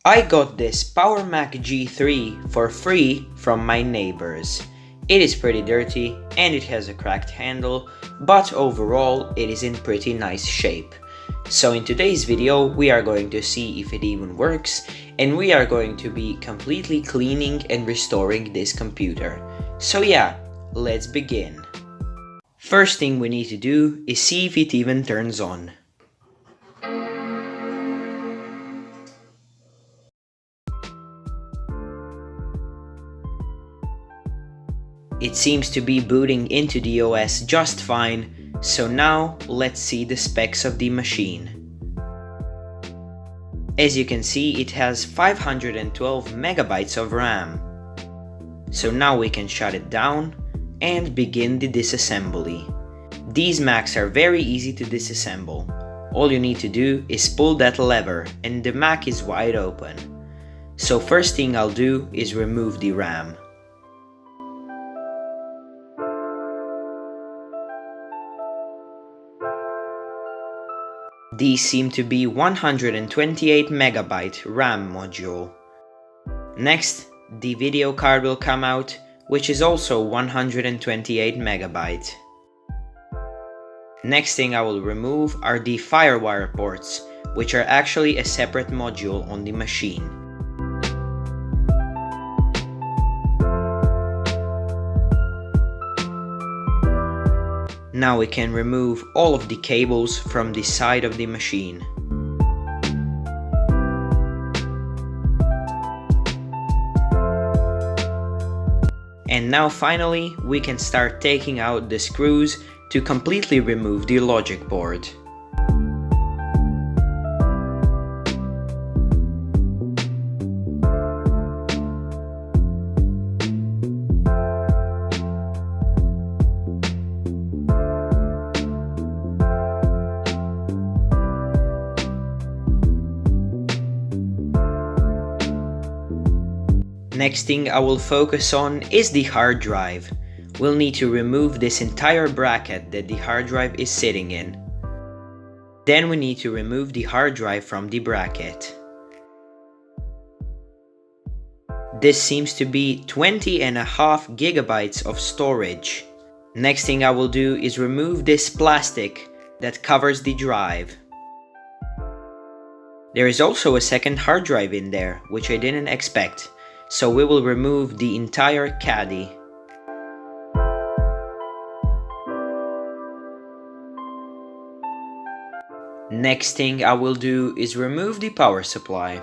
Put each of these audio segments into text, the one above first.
I got this powermac G3 for free from my neighbors. It is pretty dirty and it has a cracked handle, but overall it is in pretty nice shape. So in today's video we are going to see if it even works, and we are going to be completely cleaning and restoring this computer. So yeah, let's begin. First thing we need to do is see if it even turns on. It seems to be booting into the OS just fine, so now let's see the specs of the machine. As you can see, it has 512 megabytes of RAM. So now we can shut it down and begin the disassembly. These Macs are very easy to disassemble. All you need to do is pull that lever and the Mac is wide open. So first thing I'll do is remove the RAM. These seem to be 128 megabyte RAM module. Next, the video card will come out, which is also 128 megabyte. Next thing I will remove are the FireWire ports, which are actually a separate module on the machine. Now we can remove all of the cables from the side of the machine. And now finally we can start taking out the screws to completely remove the logic board. Next thing I will focus on is the hard drive. We'll need to remove this entire bracket that the hard drive is sitting in. Then we need to remove the hard drive from the bracket. This seems to be 20.5 gigabytes of storage. Next thing I will do is remove this plastic that covers the drive. There is also a second hard drive in there, which I didn't expect. So we will remove the entire caddy. Next thing I will do is remove the power supply.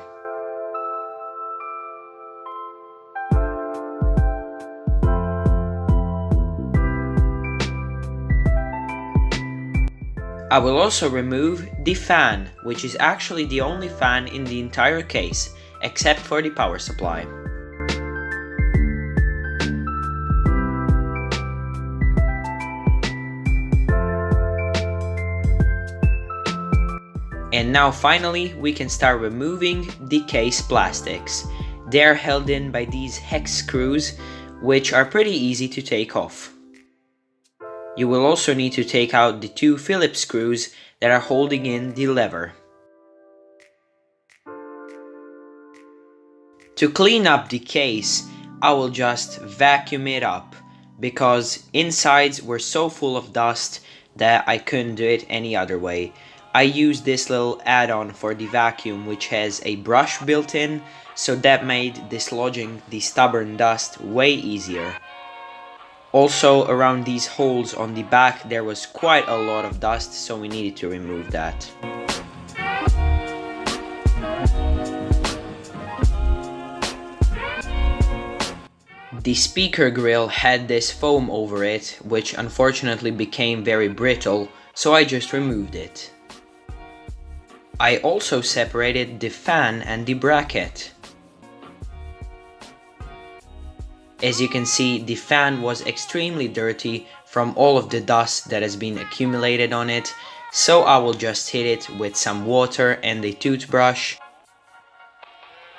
I will also remove the fan, which is actually the only fan in the entire case, except for the power supply. And now finally we can start removing the case plastics. They are held in by these hex screws, which are pretty easy to take off. You will also need to take out the two Phillips screws that are holding in the lever. To clean up the case, I will just vacuum it up, because insides were so full of dust that I couldn't do it any other way. I used this little add-on for the vacuum which has a brush built in, so that made dislodging the stubborn dust way easier. Also, around these holes on the back there was quite a lot of dust, so we needed to remove that. The speaker grill had this foam over it, which unfortunately became very brittle, so I just removed it. I also separated the fan and the bracket. As you can see, the fan was extremely dirty from all of the dust that has been accumulated on it, so I will just hit it with some water and a toothbrush.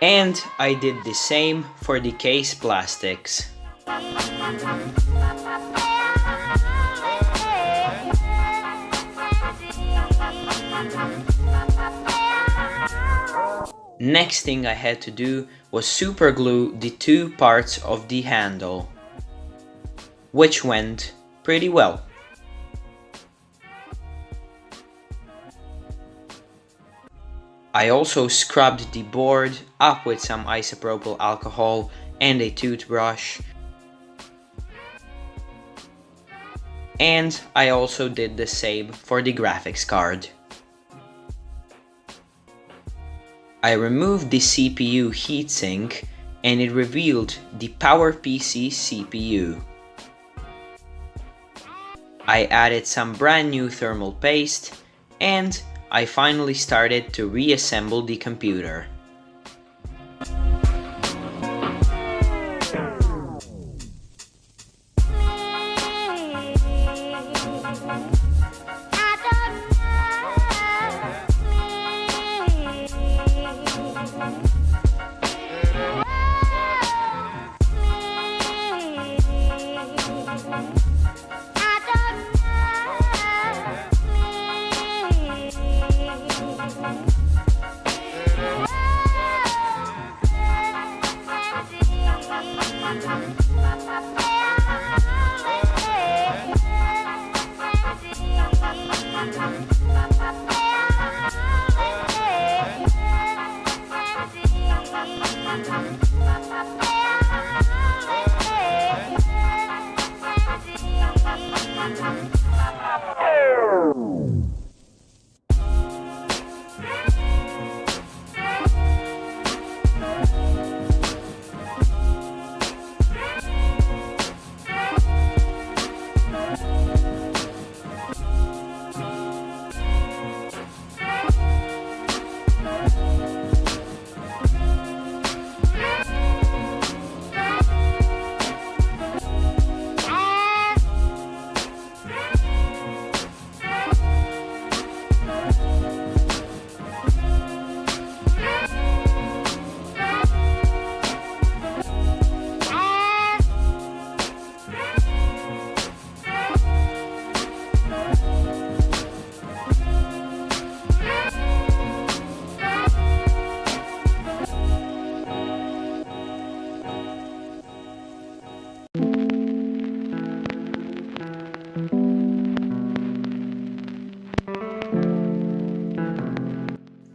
And I did the same for the case plastics. Next thing I had to do was super glue the two parts of the handle, which went pretty well. I also scrubbed the board up with some isopropyl alcohol and a toothbrush. And I also did the same for the graphics card. I removed the CPU heatsink and it revealed the PowerPC CPU. I added some brand new thermal paste and I finally started to reassemble the computer.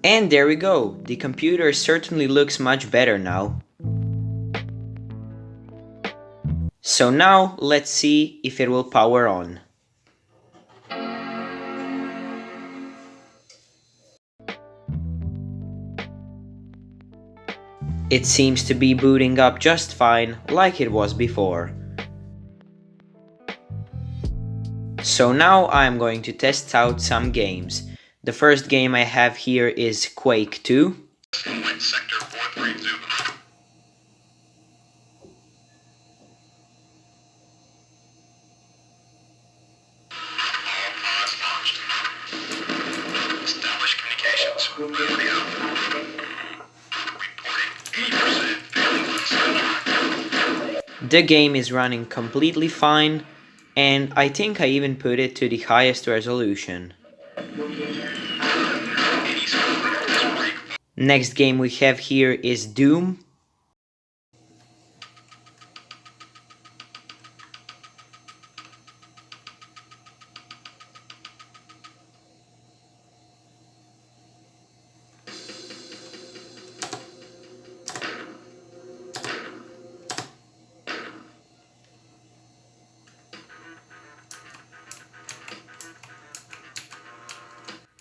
And there we go, the computer certainly looks much better now. So now let's see if it will power on. It seems to be booting up just fine, like it was before. So now I'm going to test out some games. The first game I have here is Quake 2. Sector 432. All pods launched. Establish communications. Video. Reporting 80% failing on. The game is running completely fine, and I think I even put it to the highest resolution. Next game we have here is Doom.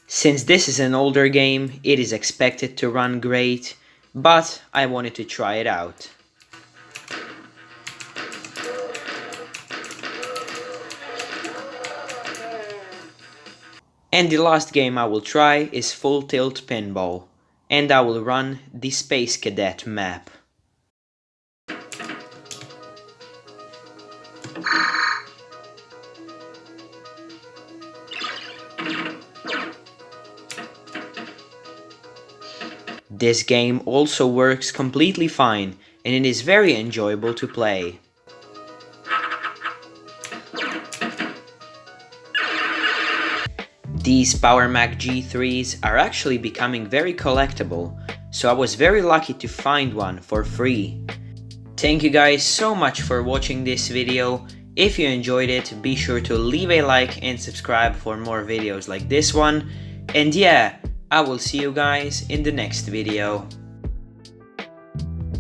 Since this is an older game, it is expected to run great, but I wanted to try it out. And the last game I will try is Full Tilt Pinball, and I will run the Space Cadet map. This game also works completely fine, and it is very enjoyable to play. These powermac G3s are actually becoming very collectible, so I was very lucky to find one for free. Thank you guys so much for watching this video. If you enjoyed it, be sure to leave a like and subscribe for more videos like this one. And yeah, I will see you guys in the next video.